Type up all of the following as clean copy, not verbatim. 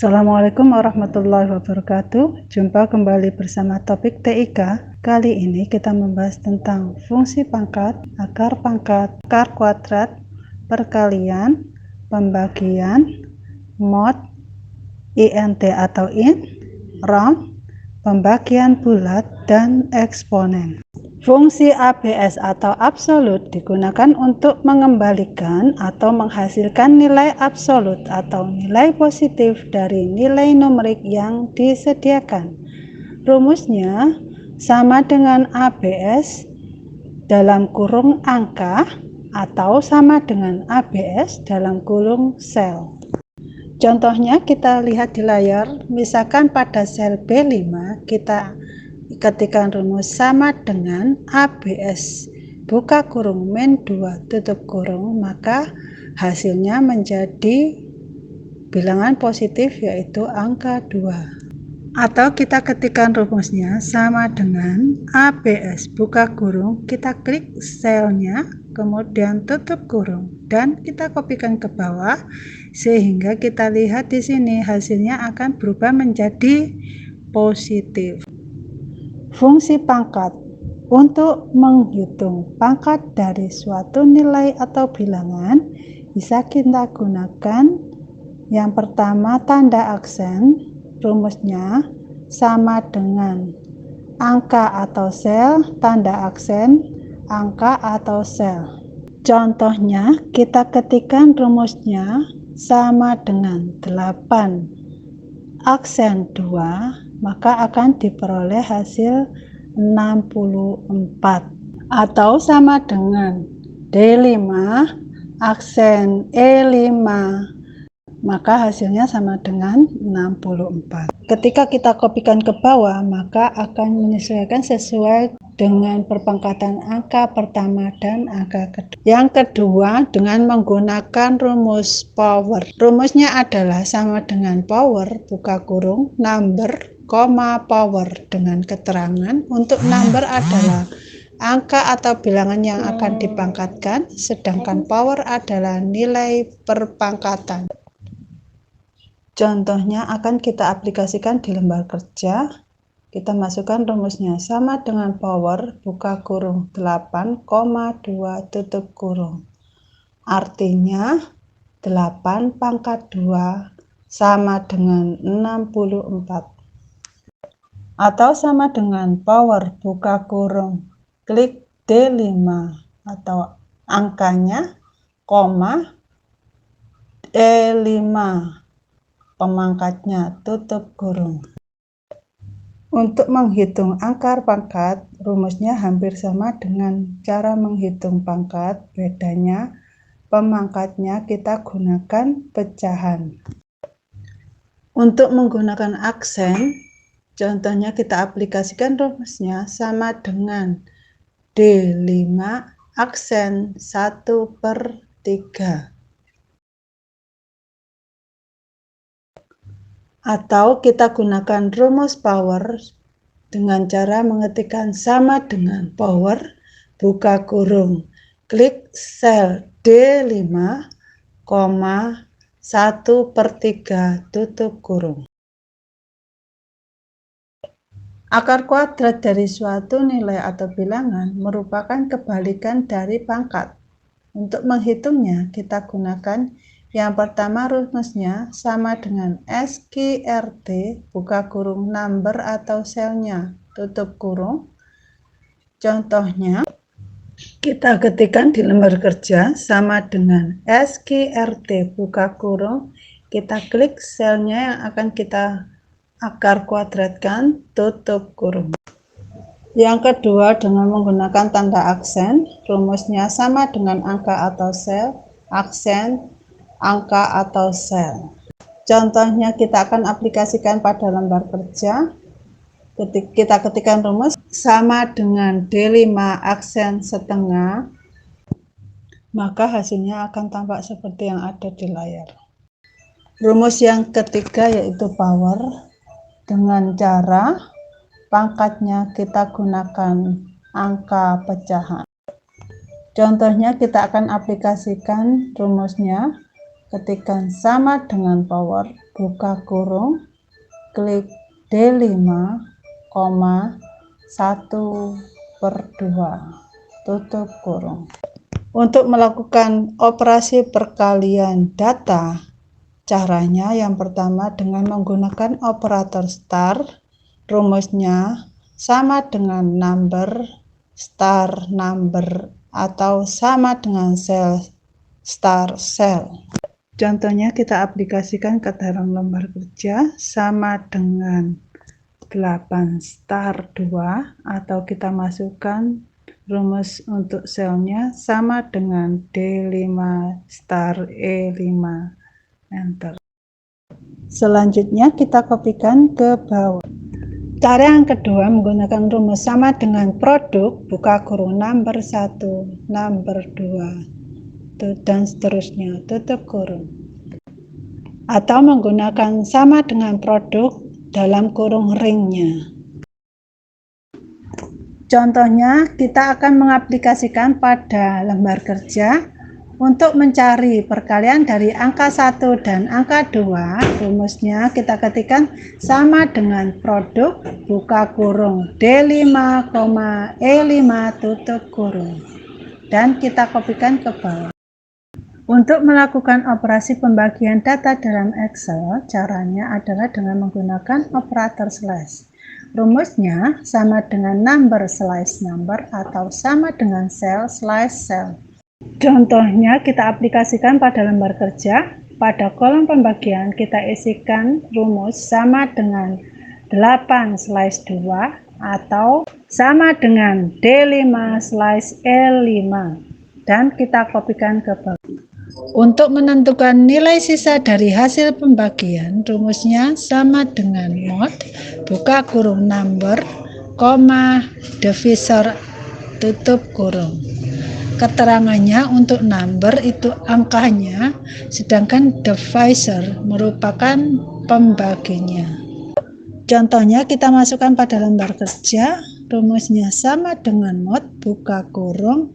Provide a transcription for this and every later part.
Assalamualaikum warahmatullahi wabarakatuh. Jumpa kembali bersama topik TIK. Kali ini kita membahas tentang fungsi pangkat, akar kuadrat, perkalian, pembagian, mod, int atau int, round, pembagian bulat, dan eksponen. Fungsi ABS atau absolut digunakan untuk mengembalikan atau menghasilkan nilai absolut atau nilai positif dari nilai numerik yang disediakan. Rumusnya sama dengan ABS dalam kurung angka atau sama dengan ABS dalam kurung sel. Contohnya kita lihat di layar, misalkan pada sel B5 kita ketikkan rumus sama dengan ABS buka kurung min 2 tutup kurung, maka hasilnya menjadi bilangan positif yaitu angka 2. Atau kita ketikkan rumusnya sama dengan ABS buka kurung, kita klik selnya, kemudian tutup kurung dan kita kopikan ke bawah sehingga kita lihat di sini hasilnya akan berubah menjadi positif. Fungsi pangkat. Untuk menghitung pangkat dari suatu nilai atau bilangan bisa kita gunakan yang pertama tanda aksen. Rumusnya sama dengan angka atau sel, tanda aksen, angka atau sel. Contohnya kita ketikkan rumusnya sama dengan 8 aksen 2, maka akan diperoleh hasil 64. Atau sama dengan D5 aksen E5, maka hasilnya sama dengan 64. Ketika kita kopikan ke bawah, maka akan menyesuaikan sesuai dengan perpangkatan angka pertama dan angka kedua. Yang kedua, dengan menggunakan rumus power. Rumusnya adalah sama dengan power buka kurung number, power dengan keterangan. Untuk number adalah angka atau bilangan yang akan dipangkatkan, sedangkan power adalah nilai perpangkatan. Contohnya akan kita aplikasikan di lembar kerja. Kita masukkan rumusnya sama dengan power buka kurung 8,2 tutup kurung. Artinya 8 pangkat 2 sama dengan 64. Atau sama dengan power buka kurung klik D5 atau angkanya, koma, E5 pemangkatnya tutup kurung. Untuk menghitung akar pangkat, rumusnya hampir sama dengan cara menghitung pangkat, bedanya pemangkatnya kita gunakan pecahan. Untuk menggunakan aksen, contohnya kita aplikasikan rumusnya sama dengan D5 aksen 1/3. Atau kita gunakan rumus power dengan cara mengetikkan sama dengan power buka kurung klik sel D5, 1/3 tutup kurung. Akar kuadrat dari suatu nilai atau bilangan merupakan kebalikan dari pangkat. Untuk menghitungnya kita gunakan yang pertama rumusnya sama dengan SQRT buka kurung number atau selnya tutup kurung. Contohnya kita ketikkan di lembar kerja sama dengan SQRT buka kurung, kita klik selnya yang akan kita akar kuadratkan tutup kurung. Yang kedua dengan menggunakan tanda aksen, rumusnya sama dengan angka atau sel, aksen, angka atau sel. Contohnya kita akan aplikasikan pada lembar kerja. Kita ketikkan rumus sama dengan D5 aksen setengah, maka hasilnya akan tampak seperti yang ada di layar. Rumus yang ketiga yaitu power, dengan cara pangkatnya kita gunakan angka pecahan. Contohnya kita akan aplikasikan rumusnya, ketikkan sama dengan power buka kurung, klik D5,1/2, tutup kurung. Untuk melakukan operasi perkalian data, caranya yang pertama dengan menggunakan operator star. Rumusnya sama dengan number star number atau sama dengan sel star sel. Contohnya kita aplikasikan ke dalam lembar kerja sama dengan 8 star 2, atau kita masukkan rumus untuk selnya sama dengan D5 star E5, enter. Selanjutnya kita kopikan ke bawah. Cara yang kedua menggunakan rumus sama dengan produk, buka kurung number 1, number 2, dan seterusnya, tutup kurung. Atau menggunakan sama dengan produk dalam kurung ringnya. Contohnya, kita akan mengaplikasikan pada lembar kerja untuk mencari perkalian dari angka 1 dan angka 2. Rumusnya kita ketikkan sama dengan produk, buka kurung D5, E5, tutup kurung. Dan kita kopikan ke bawah. Untuk melakukan operasi pembagian data dalam Excel, caranya adalah dengan menggunakan operator slash. Rumusnya sama dengan number slash number atau sama dengan cell slash cell. Contohnya kita aplikasikan pada lembar kerja. Pada kolom pembagian kita isikan rumus sama dengan 8/2 atau sama dengan D5/E5 dan kita kopikan ke bawah. Untuk menentukan nilai sisa dari hasil pembagian, rumusnya sama dengan mod, buka kurung number, divisor, tutup kurung. Keterangannya untuk number itu angkanya, sedangkan divisor merupakan pembaginya. Contohnya kita masukkan pada lembar kerja, rumusnya sama dengan mod, buka kurung,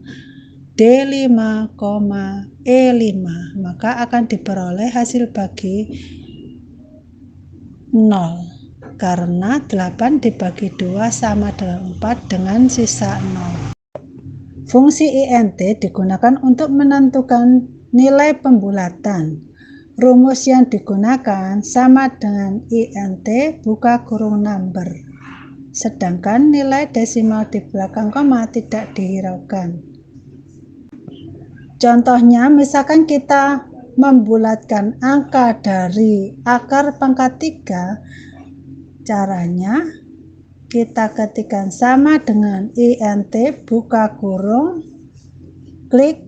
D5, E5, maka akan diperoleh hasil bagi 0 karena 8 dibagi 2 sama dengan 4 dengan sisa 0. Fungsi int digunakan untuk menentukan nilai pembulatan. Rumus yang digunakan sama dengan int, buka kurung number, sedangkan nilai desimal di belakang koma tidak dihiraukan. Contohnya, misalkan kita membulatkan angka dari akar pangkat 3, caranya kita ketikkan sama dengan int, buka kurung, klik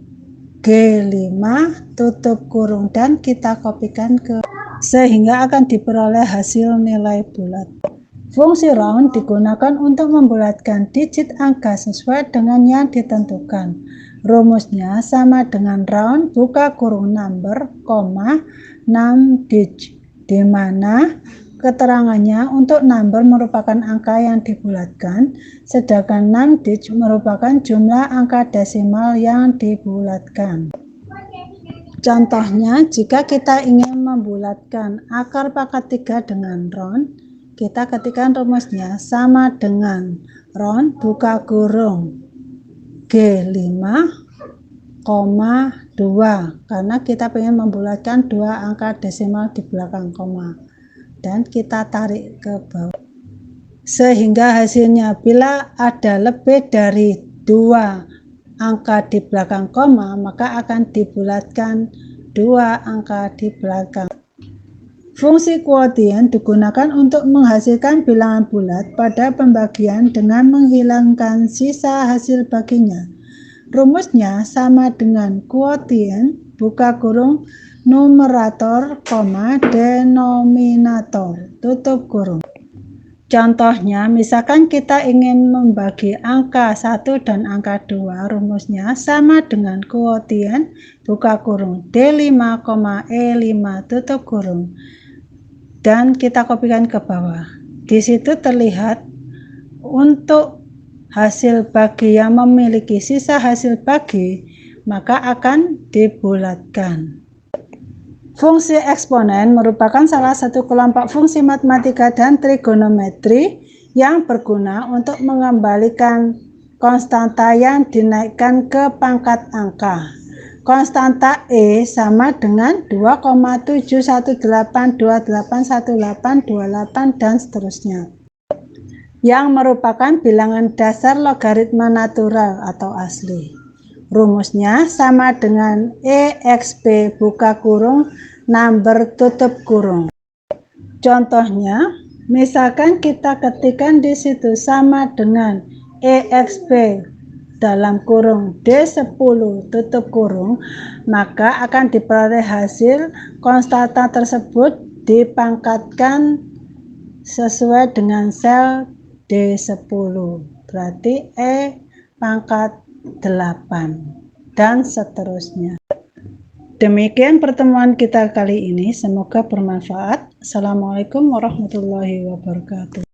G5, tutup kurung, dan kita kopikan ke sehingga akan diperoleh hasil nilai bulat. Fungsi round digunakan untuk membulatkan digit angka sesuai dengan yang ditentukan. Rumusnya sama dengan round, buka kurung number, 6 digit, di mana keterangannya untuk number merupakan angka yang dibulatkan, sedangkan 6 digit merupakan jumlah angka desimal yang dibulatkan. Contohnya, jika kita ingin membulatkan akar pangkat 3 dengan round, kita ketikkan rumusnya sama dengan round, buka kurung, G5, 2, karena kita ingin membulatkan 2 angka desimal di belakang koma, dan kita tarik ke bawah sehingga hasilnya bila ada lebih dari 2 angka di belakang koma maka akan dibulatkan 2 angka di belakang. Fungsi quotient digunakan untuk menghasilkan bilangan bulat pada pembagian dengan menghilangkan sisa hasil baginya. Rumusnya sama dengan quotient, buka kurung, numerator, denominator, tutup kurung. Contohnya, misalkan kita ingin membagi angka 1 dan angka 2, rumusnya sama dengan quotient, buka kurung, D5, E5, tutup kurung. Dan kita kopikan ke bawah. Di situ terlihat untuk hasil bagi yang memiliki sisa hasil bagi, maka akan dibulatkan. Fungsi eksponen merupakan salah satu kelompok fungsi matematika dan trigonometri yang berguna untuk mengembalikan konstanta yang dinaikkan ke pangkat angka. Konstanta E sama dengan 2,718281828 dan seterusnya, yang merupakan bilangan dasar logaritma natural atau asli. Rumusnya sama dengan EXP buka kurung number tutup kurung. Contohnya, misalkan kita ketikkan di situ sama dengan EXP dalam kurung D10 tutup kurung, maka akan diperoleh hasil konstanta tersebut dipangkatkan sesuai dengan sel D10, berarti E pangkat 8 dan seterusnya. Demikian pertemuan kita kali ini, semoga bermanfaat. Assalamualaikum warahmatullahi wabarakatuh.